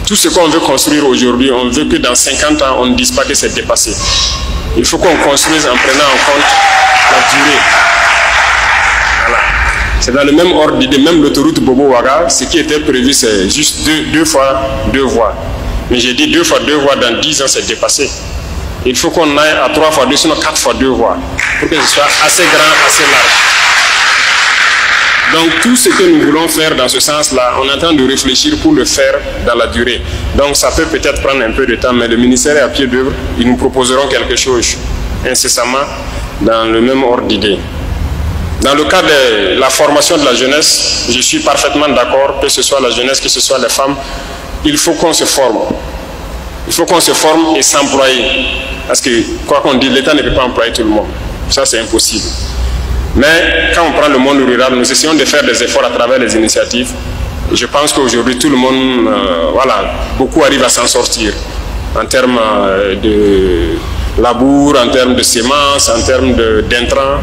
Tout ce qu'on veut construire aujourd'hui, on veut que dans 50 ans, on ne dise pas que c'est dépassé. Il faut qu'on construise en prenant en compte la durée. Voilà. C'est dans le même ordre d'idée, même l'autoroute Bobo-Ouaga, ce qui était prévu, c'est juste deux fois 2 voies. Mais j'ai dit 2 fois 2 voies, dans 10 ans, c'est dépassé. Il faut qu'on aille à 3 fois 2, sinon 4 fois 2 voies, pour que ce soit assez grand, assez large. Donc tout ce que nous voulons faire dans ce sens-là, on est en train de réfléchir pour le faire dans la durée. Donc ça peut peut-être prendre un peu de temps, mais le ministère est à pied d'œuvre. Ils nous proposeront quelque chose incessamment dans le même ordre d'idée. Dans le cas de la formation de la jeunesse, je suis parfaitement d'accord, que ce soit la jeunesse, que ce soit les femmes, il faut qu'on se forme. Il faut qu'on se forme et s'employer. Parce que, quoi qu'on dise, l'État ne peut pas employer tout le monde. Ça, c'est impossible. Mais quand on prend le monde rural, nous essayons de faire des efforts à travers les initiatives. Je pense qu'aujourd'hui, tout le monde, beaucoup arrivent à s'en sortir en termes de labour, en termes de semences, en termes d'intrants.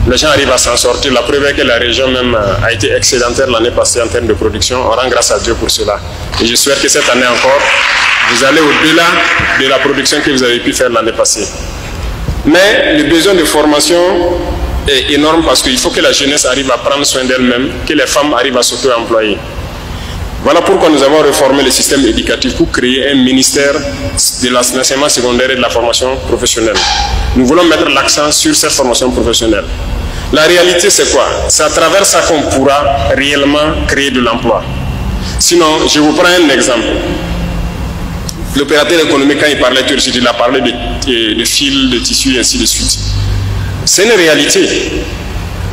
Les gens arrivent à s'en sortir. La preuve est que la région même a été excédentaire l'année passée en termes de production. On rend grâce à Dieu pour cela. Et je souhaite que cette année encore, vous allez au-delà de la production que vous avez pu faire l'année passée. Mais le besoin de formation est énorme parce qu'il faut que la jeunesse arrive à prendre soin d'elle-même, que les femmes arrivent à s'auto-employer. Voilà pourquoi nous avons réformé le système éducatif pour créer un ministère de l'enseignement secondaire et de la formation professionnelle. Nous voulons mettre l'accent sur cette formation professionnelle. La réalité, c'est quoi? C'est à travers ça qu'on pourra réellement créer de l'emploi. Sinon, je vous prends un exemple. L'opérateur économique, quand il parlait tout de suite, il a parlé de fils, de tissus et ainsi de suite. C'est une réalité.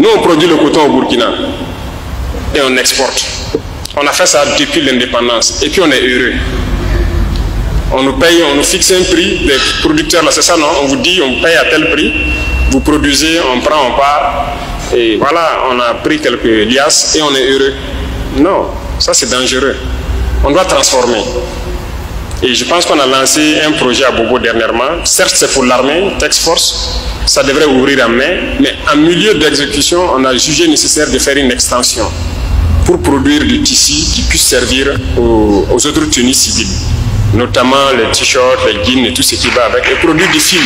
Nous, on produit le coton au Burkina et on exporte. On a fait ça depuis l'indépendance et puis on est heureux. On nous paye, on nous fixe un prix, les producteurs, là c'est ça, non? On vous dit, on paye à tel prix, vous produisez, on prend, on part, et voilà, on a pris quelques liasses et on est heureux. Non, ça c'est dangereux. On doit transformer. Et je pense qu'on a lancé un projet à Bobo dernièrement. Certes, c'est pour l'armée, Task Force, ça devrait ouvrir en mai, mais en milieu d'exécution, on a jugé nécessaire de faire une extension pour produire du tissu qui puisse servir aux autres tenues civiles, notamment les t-shirts, les jeans et tout ce qui va avec, et produire du fil.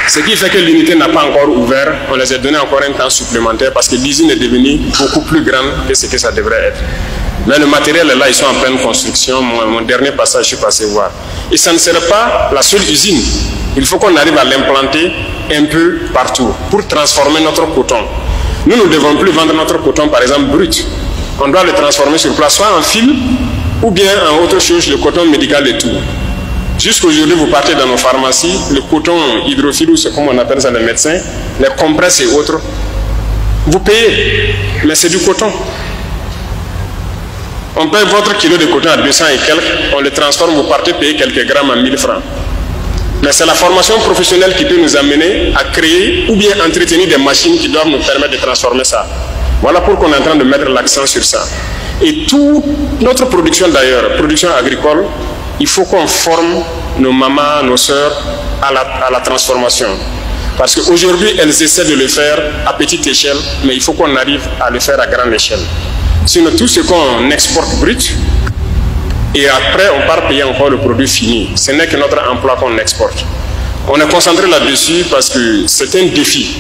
Ce qui fait que l'unité n'a pas encore ouvert, on les a donné encore un temps supplémentaire parce que l'usine est devenue beaucoup plus grande que ce que ça devrait être. Mais le matériel est là, ils sont en pleine construction. Mon dernier passage, je suis passé voir. Et ça ne serait pas la seule usine. Il faut qu'on arrive à l'implanter un peu partout pour transformer notre coton. Nous ne devons plus vendre notre coton, par exemple, brut. On doit le transformer sur place, soit en fil ou bien en autre chose, le coton médical et tout. Jusqu'aujourd'hui, vous partez dans nos pharmacies, le coton hydrophile, ou comme on appelle ça les médecins, les compresses et autres, vous payez, mais c'est du coton. On paye votre kilo de coton à 200 et quelques, on le transforme, vous partez payer quelques grammes à 1000 francs. Mais c'est la formation professionnelle qui peut nous amener à créer ou bien entretenir des machines qui doivent nous permettre de transformer ça. Voilà pourquoi on est en train de mettre l'accent sur ça. Et toute notre production d'ailleurs, production agricole, il faut qu'on forme nos mamans, nos sœurs à la transformation. Parce qu'aujourd'hui, elles essaient de le faire à petite échelle, mais il faut qu'on arrive à le faire à grande échelle. Sinon, tout ce qu'on exporte brut, et après on part payer encore le produit fini. Ce n'est que notre emploi qu'on exporte. On est concentré là-dessus parce que c'est un défi.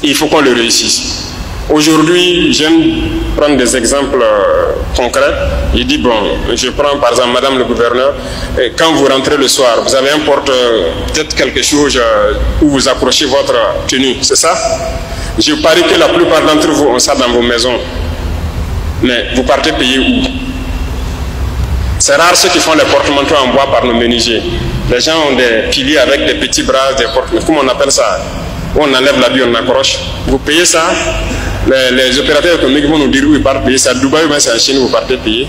Et il faut qu'on le réussisse. Aujourd'hui, j'aime prendre des exemples concrets. Je dis, bon, je prends par exemple Madame le gouverneur, quand vous rentrez le soir, vous avez un porte, peut-être quelque chose où vous accrochez votre tenue, c'est ça? Je parie que la plupart d'entre vous ont ça dans vos maisons. Mais vous partez payer où? C'est rare ceux qui font les porte-manteaux en bois par nos menuisiers. Les gens ont des piliers avec des petits bras, des porte-manteaux, comment on appelle ça? Où on enlève la bille, on accroche. Vous payez ça, les opérateurs économiques vont nous dire où ils partent payer ça. À Dubaï ou bien c'est en Chine, vous partez payer.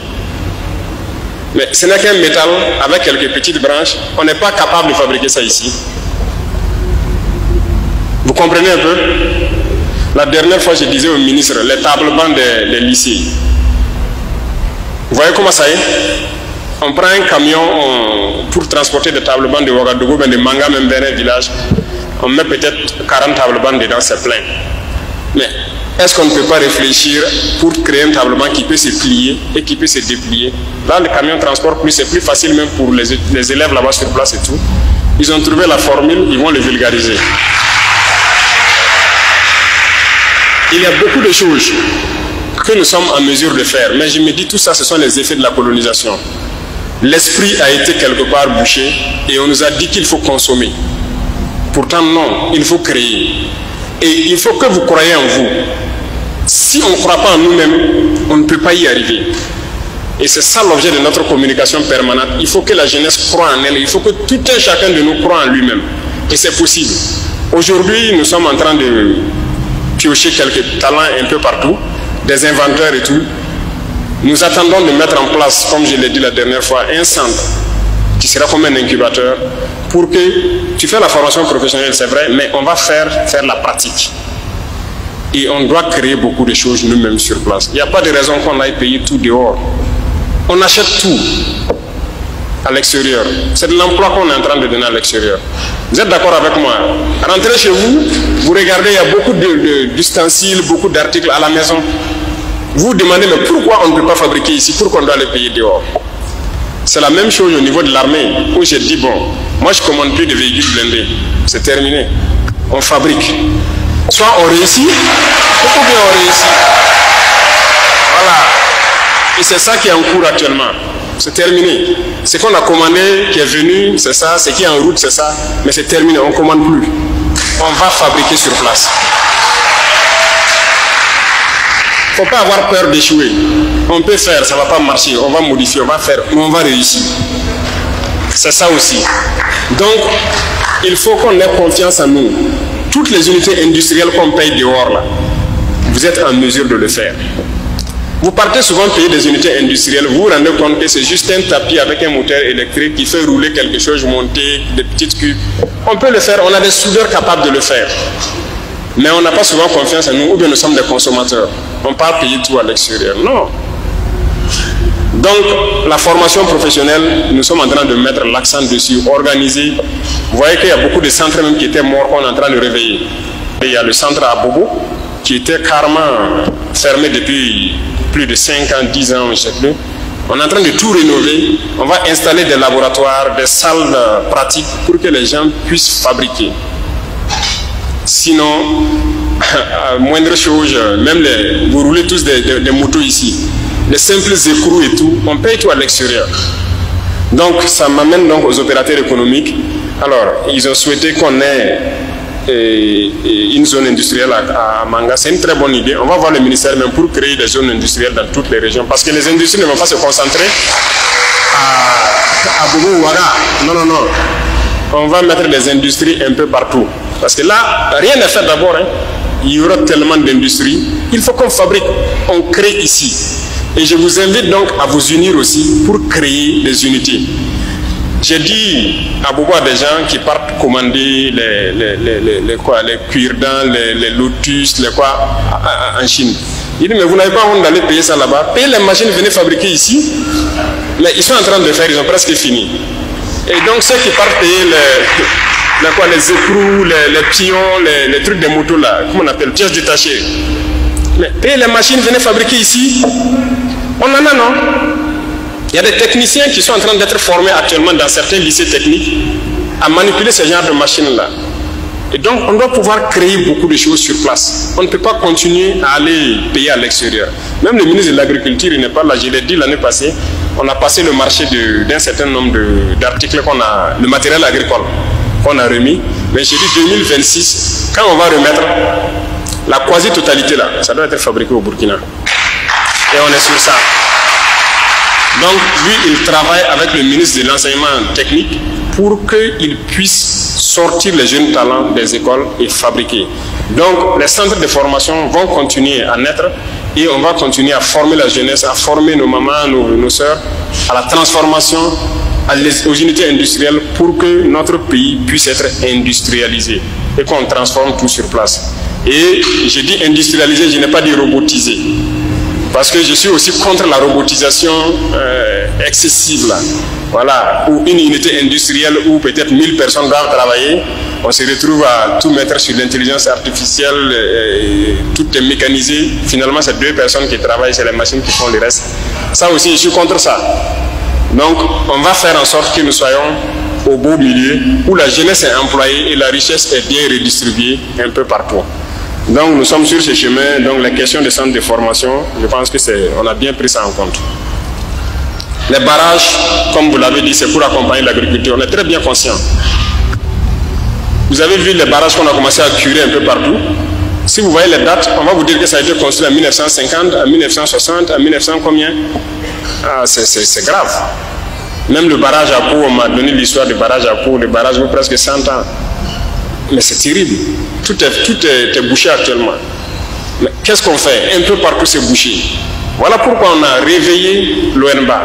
Mais ce n'est qu'un métal avec quelques petites branches. On n'est pas capable de fabriquer ça ici. Vous comprenez un peu? La dernière fois, je disais au ministre, les tables-bancs des lycées. Vous voyez comment ça est? On prend un camion pour transporter des tables-bancs de Ouagadougou, de Manga, même vers un village. On met peut-être 40 tables-bancs dedans, c'est plein. Mais Est-ce qu'on ne peut pas réfléchir pour créer un tablement qui peut se plier et qui peut se déplier? Là, le camion transport plus, c'est plus facile même pour les élèves là-bas sur place et tout. Ils ont trouvé la formule, ils vont le vulgariser. Il y a beaucoup de choses que nous sommes en mesure de faire, mais je me dis tout ça, ce sont les effets de la colonisation. L'esprit a été quelque part bouché et on nous a dit qu'il faut consommer. Pourtant non, il faut créer. Et il faut que vous croyez en vous. Si on ne croit pas en nous-mêmes, on ne peut pas y arriver. Et c'est ça l'objet de notre communication permanente. Il faut que la jeunesse croie en elle. Il faut que tout un chacun de nous croie en lui-même. Et c'est possible. Aujourd'hui, nous sommes en train de piocher quelques talents un peu partout, des inventeurs et tout. Nous attendons de mettre en place, comme je l'ai dit la dernière fois, un centre qui sera comme un incubateur pour que tu fais la formation professionnelle, c'est vrai, mais on va faire la pratique. Et on doit créer beaucoup de choses nous-mêmes sur place. Il n'y a pas de raison qu'on aille payer tout dehors. On achète tout à l'extérieur. C'est de l'emploi qu'on est en train de donner à l'extérieur. Vous êtes d'accord avec moi? Rentrez chez vous, vous regardez, il y a beaucoup d'ustensiles, beaucoup d'articles à la maison. Vous vous demandez, mais pourquoi on ne peut pas fabriquer ici? Pourquoi on doit les payer dehors? C'est la même chose au niveau de l'armée, où j'ai dit, bon, moi je ne commande plus de véhicules blindés. C'est terminé. On fabrique. Soit on réussit, ou bien on réussit. Voilà. Et c'est ça qui est en cours actuellement. C'est terminé. Ce qu'on a commandé, qui est venu, c'est ça. Ce qui est en route, c'est ça. Mais c'est terminé, on ne commande plus. On va fabriquer sur place. Il ne faut pas avoir peur d'échouer. On peut faire, ça ne va pas marcher. On va modifier, on va faire, mais on va réussir. C'est ça aussi. Donc, il faut qu'on ait confiance en nous. Toutes les unités industrielles qu'on paye dehors, là, vous êtes en mesure de le faire. Vous partez souvent payer des unités industrielles, vous vous rendez compte que c'est juste un tapis avec un moteur électrique qui fait rouler quelque chose, monter des petites cubes. On peut le faire, on a des soudeurs capables de le faire. Mais on n'a pas souvent confiance en nous, ou bien nous sommes des consommateurs. On ne peut pas payer tout à l'extérieur. Non. Donc, la formation professionnelle, nous sommes en train de mettre l'accent dessus, organiser. Vous voyez qu'il y a beaucoup de centres même qui étaient morts qu'on est en train de réveiller. Et il y a le centre à Bobo, qui était carrément fermé depuis plus de 5 ans, 10 ans, je ne sais plus. On est en train de tout rénover. On va installer des laboratoires, des salles pratiques pour que les gens puissent fabriquer. Sinon, moindre chose, même vous roulez tous des motos ici. Les simples écrous et tout, on paye tout à l'extérieur. Donc, ça m'amène donc aux opérateurs économiques. Alors, ils ont souhaité qu'on ait une zone industrielle à Manga. C'est une très bonne idée. On va voir le ministère même pour créer des zones industrielles dans toutes les régions. Parce que les industries ne vont pas se concentrer à Bobo ou Ouaga. Non, non, non. On va mettre des industries un peu partout. Parce que là, rien n'est fait d'abord. Hein. Il y aura tellement d'industries. Il faut qu'on fabrique, on crée ici. Et je vous invite donc à vous unir aussi pour créer des unités. J'ai dit à beaucoup de gens qui partent commander les cuirdents, les lotus, les quoi en Chine. Il dit, mais vous n'avez pas honte d'aller payer ça là-bas. Payez les machines, venez fabriquer ici. Mais ils sont en train de faire, ils ont presque fini. Et donc ceux qui partent payer les écrous, les pions, les trucs de moto là, comment on appelle, pièces détachées. Mais payez les machines, venez fabriquer ici. On en a, non? Il y a des techniciens qui sont en train d'être formés actuellement dans certains lycées techniques à manipuler ce genre de machines-là. Et donc, on doit pouvoir créer beaucoup de choses sur place. On ne peut pas continuer à aller payer à l'extérieur. Même le ministre de l'Agriculture, il n'est pas là. Je l'ai dit l'année passée, on a passé le marché d'un certain nombre d'articles le matériel agricole qu'on a remis. Mais j'ai dit 2026, quand on va remettre la quasi-totalité là, ça doit être fabriqué au Burkina. Et on est sur ça. Donc, lui, il travaille avec le ministre de l'Enseignement technique pour qu'il puisse sortir les jeunes talents des écoles et fabriquer. Donc, les centres de formation vont continuer à naître et on va continuer à former la jeunesse, à former nos mamans, nos soeurs, à la transformation, aux unités industrielles pour que notre pays puisse être industrialisé et qu'on transforme tout sur place. Et je dis industrialisé, je n'ai pas dit robotisé. Parce que je suis aussi contre la robotisation excessive là, voilà, ou une unité industrielle où peut-être 1000 personnes doivent travailler, on se retrouve à tout mettre sur l'intelligence artificielle, tout est mécanisé, finalement c'est 2 personnes qui travaillent, c'est les machines qui font le reste. Ça aussi, je suis contre ça. Donc, on va faire en sorte que nous soyons au beau milieu, où la jeunesse est employée et la richesse est bien redistribuée un peu partout. Donc, nous sommes sur ce chemin. Donc, les questions de centres de formation, je pense que on a bien pris ça en compte. Les barrages, comme vous l'avez dit, c'est pour accompagner l'agriculture. On est très bien conscients. Vous avez vu les barrages qu'on a commencé à curer un peu partout. Si vous voyez les dates, on va vous dire que ça a été construit en 1950, en 1960, en 1900 combien? Ah, c'est grave. Même le barrage à Pau, on m'a donné l'histoire du barrage à Pau, le barrage vaut presque 100 ans. Mais c'est terrible. Tout est bouché actuellement. Mais qu'est-ce qu'on fait? Un peu partout c'est bouché. Voilà pourquoi on a réveillé l'ONBA.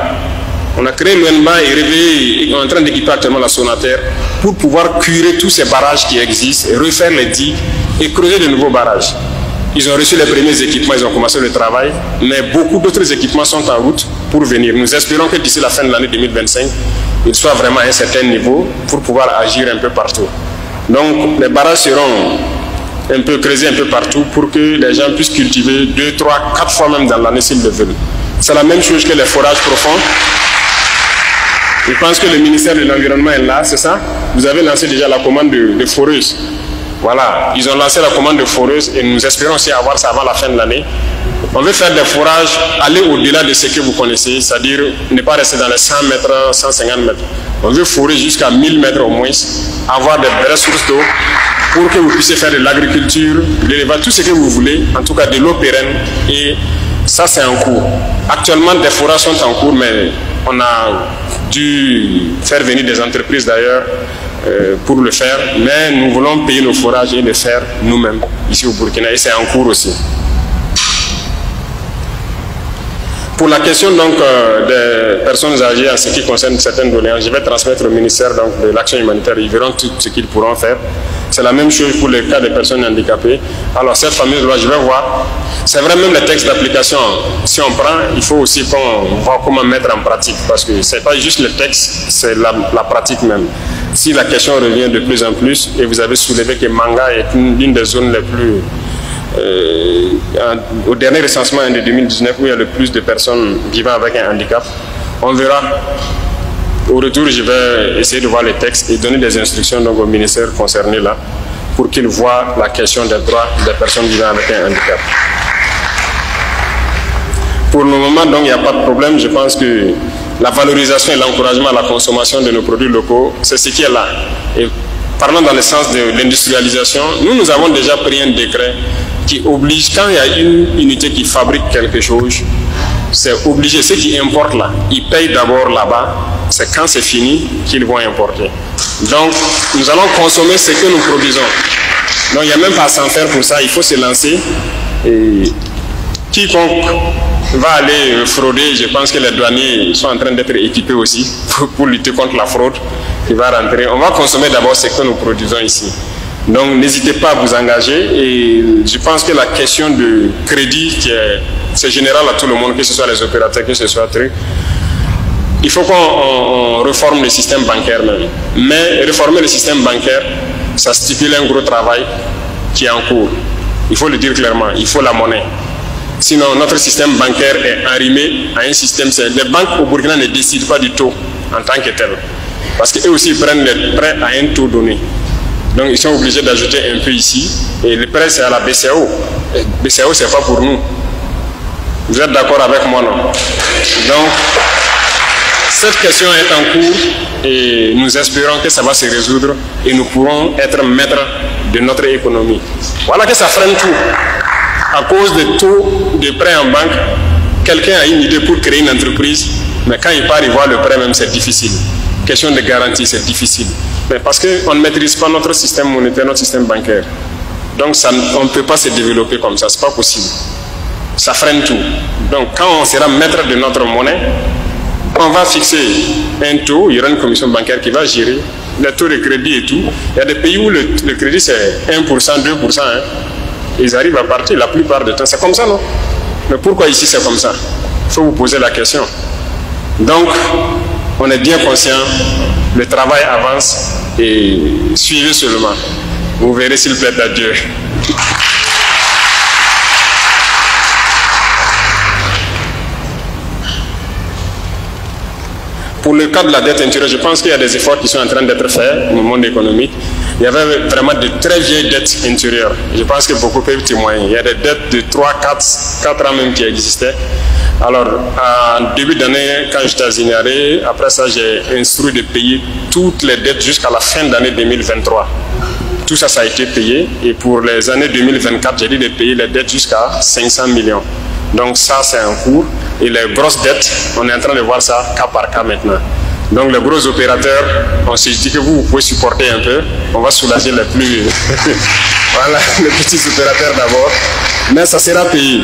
On a créé l'ONBA et réveillé, on est en train d'équiper actuellement la Sonater pour pouvoir curer tous ces barrages qui existent, et refaire les digues et creuser de nouveaux barrages. Ils ont reçu les premiers équipements, ils ont commencé le travail, mais beaucoup d'autres équipements sont en route pour venir. Nous espérons que d'ici la fin de l'année 2025, ils soient vraiment à un certain niveau pour pouvoir agir un peu partout. Donc les barrages seront un peu creusés un peu partout pour que les gens puissent cultiver 2, 3, 4 fois même dans l'année s'ils le veulent. C'est la même chose que les forages profonds. Je pense que le ministère de l'Environnement est là, c'est ça? Vous avez lancé déjà la commande de foreuses. Voilà, ils ont lancé la commande de foreuses et nous espérons aussi avoir ça avant la fin de l'année. On veut faire des forages, aller au-delà de ce que vous connaissez, c'est-à-dire ne pas rester dans les 100 mètres, 150 mètres. On veut forer jusqu'à 1000 mètres au moins, avoir des vraies sources d'eau pour que vous puissiez faire de l'agriculture, de l'élevage, tout ce que vous voulez, en tout cas de l'eau pérenne. Et ça, c'est en cours. Actuellement, des forages sont en cours, mais on a dû faire venir des entreprises d'ailleurs pour le faire, mais nous voulons payer nos forages et le faire nous-mêmes ici au Burkina, et c'est en cours aussi. Pour la question donc des personnes âgées en ce qui concerne certaines doléances, je vais transmettre au ministère donc, de l'action humanitaire, ils verront tout ce qu'ils pourront faire. C'est la même chose pour le cas des personnes handicapées. Alors cette fameuse loi, je vais voir. C'est vrai, même les textes d'application, si on prend, il faut aussi qu'on voit comment mettre en pratique, parce que ce n'est pas juste le texte, c'est la pratique même. Si la question revient de plus en plus, et vous avez soulevé que Manga est l'une des zones les plus... au dernier recensement de 2019, où il y a le plus de personnes vivant avec un handicap, on verra. Au retour, je vais essayer de voir les textes et donner des instructions donc, au ministère concerné là, pour qu'il voit la question des droits des personnes vivant avec un handicap. Pour le moment, donc, il n'y a pas de problème. Je pense que la valorisation et l'encouragement à la consommation de nos produits locaux, c'est ce qui est là. Et parlant dans le sens de l'industrialisation, nous avons déjà pris un décret qui oblige, quand il y a une unité qui fabrique quelque chose, c'est obligé, ceux qui importent là, ils payent d'abord là-bas, c'est quand c'est fini qu'ils vont importer. Donc, nous allons consommer ce que nous produisons. Donc, il n'y a même pas à s'en faire pour ça, il faut se lancer. Et quiconque va aller frauder, je pense que les douaniers sont en train d'être équipés aussi pour lutter contre la fraude qui va rentrer. On va consommer d'abord ce que nous produisons ici. Donc n'hésitez pas à vous engager, et je pense que la question de crédit, c'est général à tout le monde, que ce soit les opérateurs, que ce soit truc. Il faut qu'on réforme le système bancaire même. Mais réformer le système bancaire, ça stipule un gros travail qui est en cours. Il faut le dire clairement, il faut la monnaie. Sinon, notre système bancaire est arrimé à un système... Les banques au Burkina ne décident pas du taux en tant que tel. Parce qu'eux aussi, ils prennent les prêts à un taux donné. Donc, ils sont obligés d'ajouter un peu ici. Et le prêt, c'est à la BCAO. Et BCAO, ce n'est pas pour nous. Vous êtes d'accord avec moi, non? Donc, cette question est en cours et nous espérons que ça va se résoudre et nous pourrons être maîtres de notre économie. Voilà que ça freine tout. À cause des taux de prêt en banque, quelqu'un a une idée pour créer une entreprise, mais quand il part, il voit le prêt même, c'est difficile. Question de garantie, c'est difficile. Mais parce qu'on ne maîtrise pas notre système monétaire, notre système bancaire. Donc ça, on ne peut pas se développer comme ça, c'est pas possible. Ça freine tout. Donc quand on sera maître de notre monnaie, on va fixer un taux, il y aura une commission bancaire qui va gérer les taux de crédit et tout. Il y a des pays où le crédit c'est 1%, 2%. Hein. Ils arrivent à partir la plupart du temps. C'est comme ça, non? Mais pourquoi ici c'est comme ça? Il faut vous poser la question. Donc, on est bien conscient, le travail avance et suivez seulement. Vous verrez s'il plaît à Dieu. Pour le cas de la dette intérieure, je pense qu'il y a des efforts qui sont en train d'être faits au monde économique. Il y avait vraiment de très vieilles dettes intérieures. Je pense que beaucoup peuvent témoigner. Il y a des dettes de 3, 4 ans même qui existaient. Alors, en début d'année, quand j'étais à Zignaré, après ça, j'ai instruit de payer toutes les dettes jusqu'à la fin d'année 2023. Tout ça, ça a été payé. Et pour les années 2024, j'ai dit de payer les dettes jusqu'à 500 millions. Donc ça, c'est en cours. Et les grosses dettes, on est en train de voir ça cas par cas maintenant. Donc les gros opérateurs, on s'est dit que vous pouvez supporter un peu. On va soulager les plus... voilà, les petits opérateurs d'abord. Mais ça sera payé.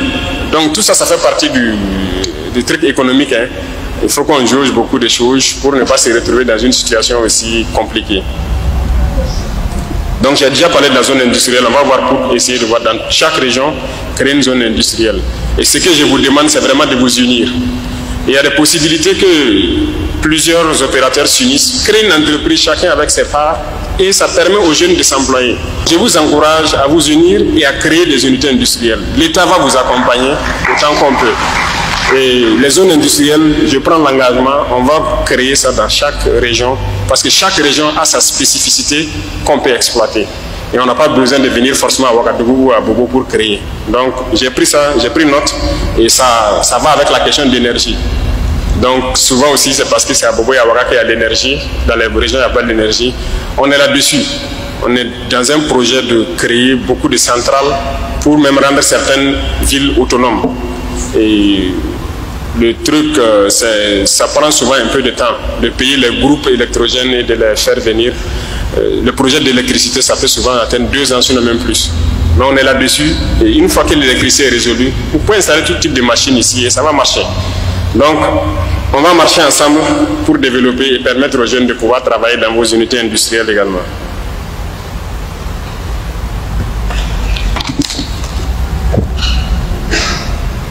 Donc tout ça, ça fait partie du truc économique. Hein. Il faut qu'on jauge beaucoup de choses pour ne pas se retrouver dans une situation aussi compliquée. Donc j'ai déjà parlé de la zone industrielle. On va voir pour essayer de voir dans chaque région, créer une zone industrielle. Et ce que je vous demande, c'est vraiment de vous unir. Il y a des possibilités que plusieurs opérateurs s'unissent, créent une entreprise, chacun avec ses parts, et ça permet aux jeunes de s'employer. Je vous encourage à vous unir et à créer des unités industrielles. L'État va vous accompagner autant qu'on peut. Et les zones industrielles, je prends l'engagement, on va créer ça dans chaque région, parce que chaque région a sa spécificité qu'on peut exploiter. Et on n'a pas besoin de venir forcément à Ouagadougou ou à Bobo pour créer. Donc j'ai pris ça, j'ai pris note, et ça va avec la question d'énergie. Donc souvent aussi c'est parce que c'est à Bobo et à Ouagadougou qu'il y a l'énergie, dans les régions il n'y a pas d'énergie. On est là-dessus. On est dans un projet de créer beaucoup de centrales pour même rendre certaines villes autonomes. Et le truc, ça prend souvent un peu de temps de payer les groupes électrogènes et de les faire venir. Le projet d'électricité, ça peut souvent atteindre 2 ans, sinon même plus. Mais on est là-dessus, et une fois que l'électricité est résolue, vous pouvez installer tout type de machines ici et ça va marcher. Donc, on va marcher ensemble pour développer et permettre aux jeunes de pouvoir travailler dans vos unités industrielles également.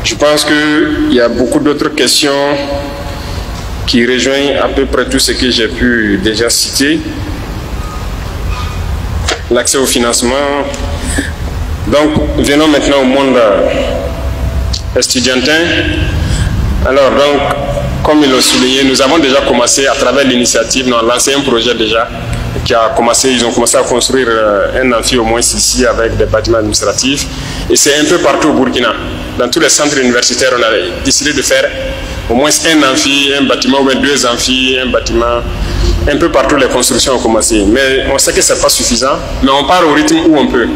Je pense qu'il y a beaucoup d'autres questions qui rejoignent à peu près tout ce que j'ai pu déjà citer. L'accès au financement. Donc, venons maintenant au monde estudiantin. Alors, donc, comme il l'a souligné, nous avons déjà commencé à travers l'initiative, nous avons lancé un projet déjà qui a commencé, ils ont commencé à construire un amphi au moins ici avec des bâtiments administratifs. Et c'est un peu partout au Burkina. Dans tous les centres universitaires, on a décidé de faire au moins un amphi, un bâtiment, ou bien 2 amphis, un bâtiment. Un peu partout, les constructions ont commencé. Mais on sait que ce n'est pas suffisant, mais on part au rythme où on peut.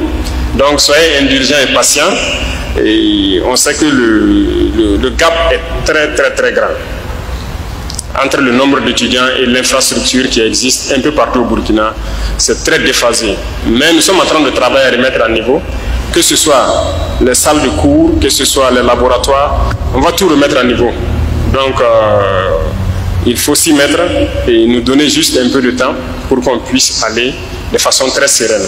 Donc, soyez indulgents et patients. Et on sait que le gap est très, très, très grand entre le nombre d'étudiants et l'infrastructure qui existe un peu partout au Burkina. C'est très déphasé. Mais nous sommes en train de travailler à remettre à niveau, que ce soit les salles de cours, que ce soit les laboratoires. On va tout remettre à niveau. Donc, il faut s'y mettre et nous donner juste un peu de temps pour qu'on puisse aller de façon très sereine.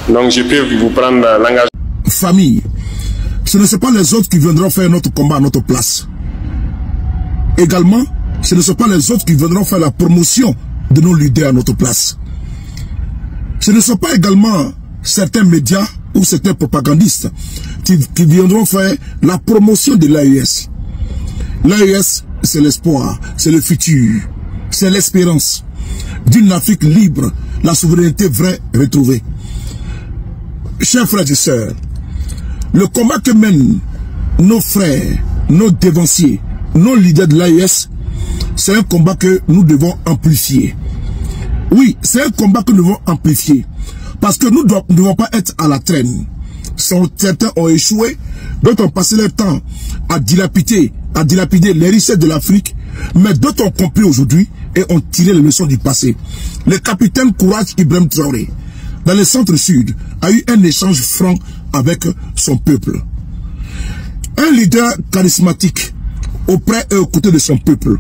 Donc je peux vous prendre l'engagement. Famille, ce ne sont pas les autres qui viendront faire notre combat à notre place. Également, ce ne sont pas les autres qui viendront faire la promotion de nos leaders à notre place. Ce ne sont pas également certains médias ou certains propagandistes qui viendront faire la promotion de l'AES. L'AES, c'est l'espoir, c'est le futur, c'est l'espérance d'une Afrique libre, la souveraineté vraie retrouvée. Chers frères et sœurs, le combat que mènent nos frères, nos dévanciers, nos leaders de l'AES, c'est un combat que nous devons amplifier. Oui, c'est un combat que nous devons amplifier. Parce que nous ne devons pas être à la traîne. Certains ont échoué, d'autres ont passé leur temps à dilapider les richesses de l'Afrique, mais d'autres ont compris aujourd'hui et ont tiré les leçons du passé. Le capitaine Courage Ibrahim Traoré, dans le centre-sud, a eu un échange franc avec son peuple. Un leader charismatique auprès et aux côtés de son peuple.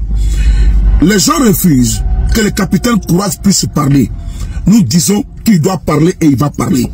Les gens refusent que le capitaine Courage puisse parler. Nous disons qu'il doit parler et il va parler.